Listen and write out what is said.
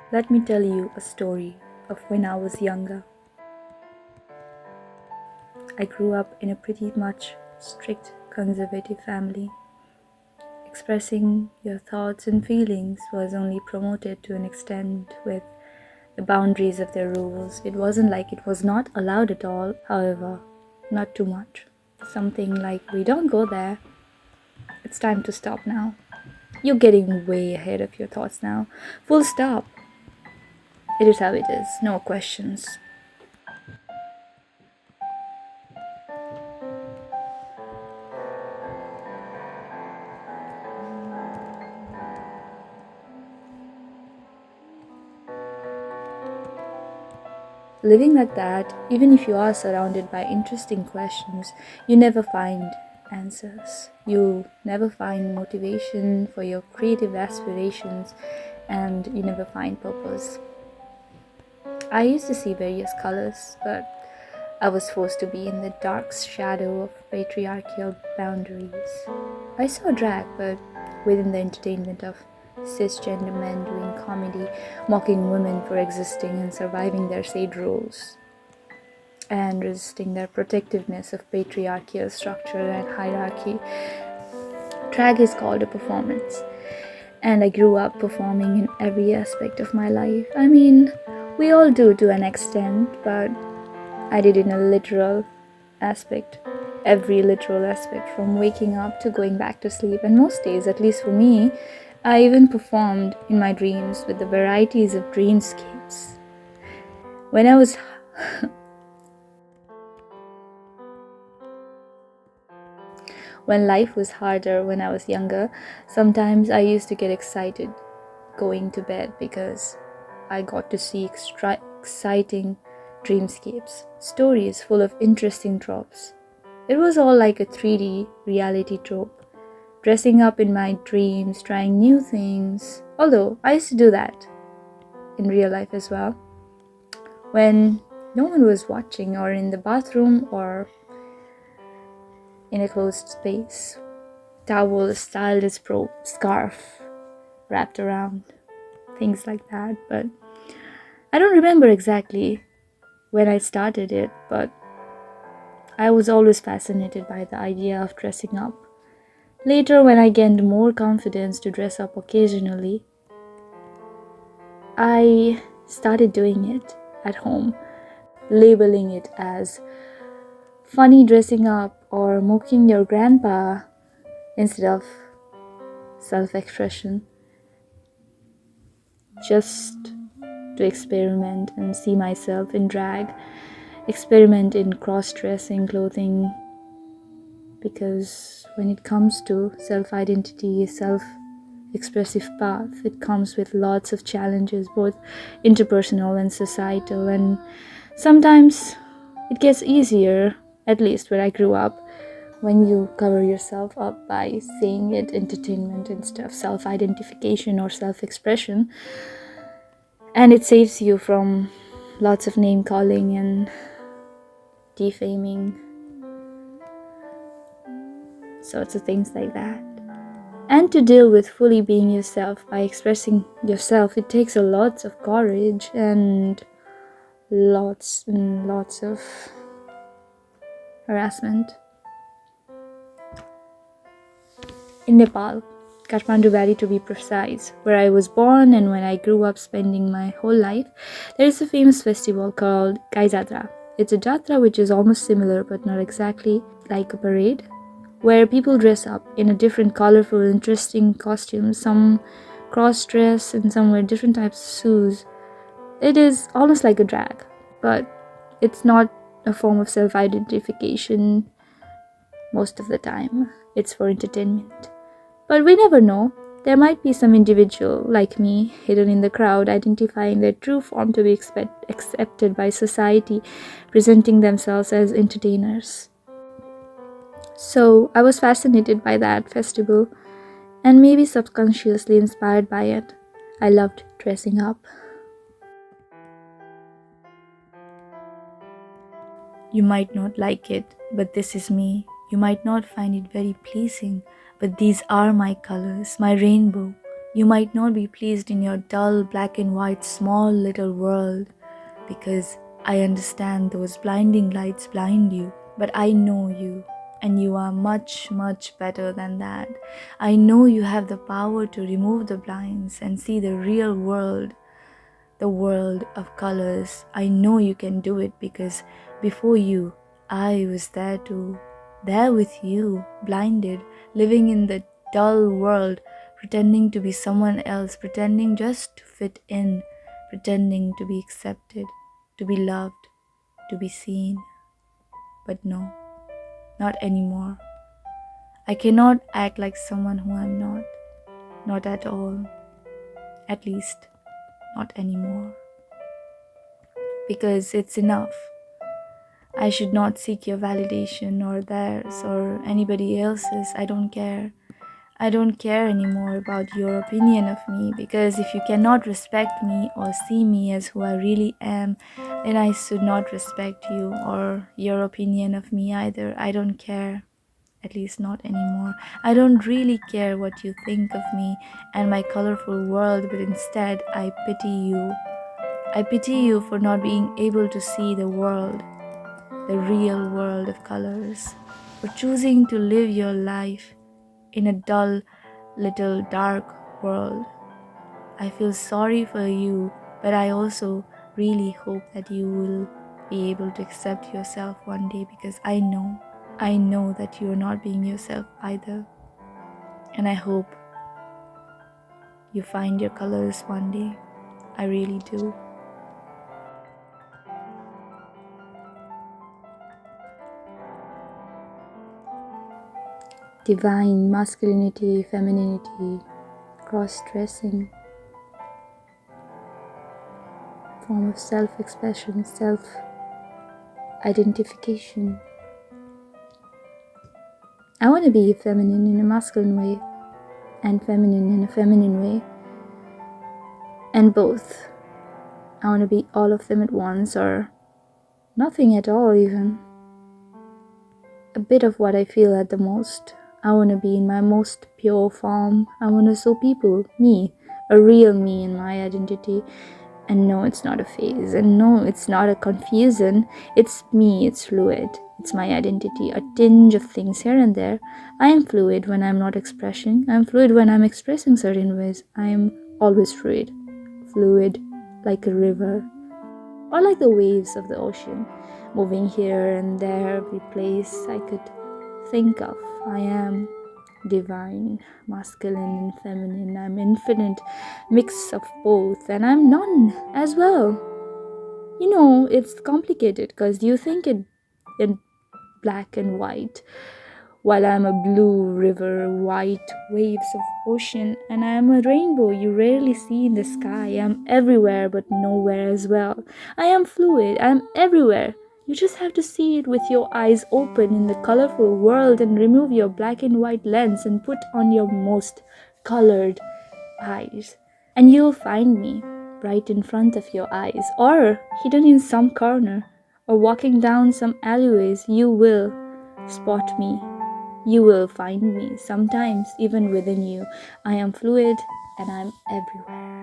Let me tell you a story of when I was younger. I grew up in a pretty much strict conservative family. Expressing your thoughts and feelings was only promoted to an extent with the boundaries of their rules. It wasn't like it was not allowed at all, however, not too much. Something like, we don't go there. It's time to stop now. You're getting way ahead of your thoughts now. Full stop. It is how it is, no questions. Living like that, even if you are surrounded by interesting questions, you never find answers. You never find motivation for your creative aspirations, and you never find purpose. I used to see various colors, but I was forced to be in the dark shadow of patriarchal boundaries. I saw drag, but within the entertainment of cisgender men doing comedy, mocking women for existing and surviving their said roles, and resisting their protectiveness of patriarchal structure and hierarchy. Drag is called a performance, and I grew up performing in every aspect of my life. I mean, we all do to an extent, but I did in a literal aspect, every literal aspect, from waking up to going back to sleep. And most days, at least for me, I even performed in my dreams with the varieties of dreamscapes. When I was when life was harder when I was younger, sometimes I used to get excited going to bed because I got to see exciting dreamscapes, stories full of interesting tropes. It was all like a 3D reality trope. Dressing up in my dreams, trying new things. Although I used to do that in real life as well. When no one was watching, or in the bathroom, or in a closed space. Towel styled as scarf wrapped around. Things like that. But I don't remember exactly when I started it, but I was always fascinated by the idea of dressing up. Later, when I gained more confidence to dress up occasionally, I started doing it at home, labeling it as funny dressing up or mocking your grandpa instead of self-expression, just to experiment and see myself in drag, experiment in cross-dressing clothing, because when it comes to self-identity, self-expressive path, it comes with lots of challenges, both interpersonal and societal, and sometimes it gets easier, at least where I grew up, when you cover yourself up by saying it entertainment instead of self-identification or self-expression, and it saves you from lots of name calling and defaming, sorts of things like that. And to deal with fully being yourself by expressing yourself, it takes a lot of courage and lots of harassment. In Nepal, Kathmandu Valley to be precise, where I was born and when I grew up spending my whole life, there is a famous festival called Kai Jatra. It's a jatra which is almost similar but not exactly like a parade, where people dress up in a different colorful, interesting costumes, some cross-dress and some wear different types of shoes. It is almost like a drag, but it's not a form of self-identification most of the time. It's for entertainment. But we never know. There might be some individual like me hidden in the crowd, identifying their true form to be accepted by society, presenting themselves as entertainers. So I was fascinated by that festival and maybe subconsciously inspired by it. I loved dressing up. You might not like it, but this is me. You might not find it very pleasing, but these are my colors, my rainbow. You might not be pleased in your dull, black and white, small little world, because I understand those blinding lights blind you, but I know you, and you are much, much better than that. I know you have the power to remove the blinds and see the real world, the world of colors. I know you can do it because before you, I was there too, there with you, blinded, living in the dull world, pretending to be someone else, pretending just to fit in, pretending to be accepted, to be loved, to be seen. But no, not anymore. I cannot act like someone who I'm not at all, at least not anymore. Because it's enough. I should not seek your validation or theirs or anybody else's. I don't care. I don't care anymore about your opinion of me, because if you cannot respect me or see me as who I really am, then I should not respect you or your opinion of me either. I don't care. At least not anymore. I don't really care what you think of me and my colorful world, but instead I pity you. I pity you for not being able to see the world, the real world of colors, for choosing to live your life in a dull, little, dark world. I feel sorry for you, but I also really hope that you will be able to accept yourself one day, because I know that you are not being yourself either. And I hope you find your colors one day. I really do. Divine masculinity, femininity, cross-dressing, form of self-expression, self-identification. I want to be feminine in a masculine way and feminine in a feminine way, and both. I want to be all of them at once, or nothing at all even. A bit of what I feel at the most. I want to be in my most pure form. I want to show people me, a real me in my identity. And no, it's not a phase. And no, it's not a confusion. It's me, it's fluid. It's my identity, a tinge of things here and there. I am fluid when I'm not expressing. I'm fluid when I'm expressing certain ways. I am always fluid. Fluid like a river, or like the waves of the ocean, moving here and there, every place I could think of. I am divine, masculine and feminine. I'm infinite mix of both, and I'm none as well. You know, it's complicated because you think it in black and white, while I'm a blue river, white waves of ocean, and I am a rainbow you rarely see in the sky. I'm everywhere but nowhere as well. I am fluid, I'm everywhere. You just have to see it with your eyes open in the colorful world and remove your black and white lens and put on your most colored eyes. And you'll find me right in front of your eyes, or hidden in some corner, or walking down some alleyways. You will spot me. You will find me, sometimes even within you. I am fluid and I'm everywhere.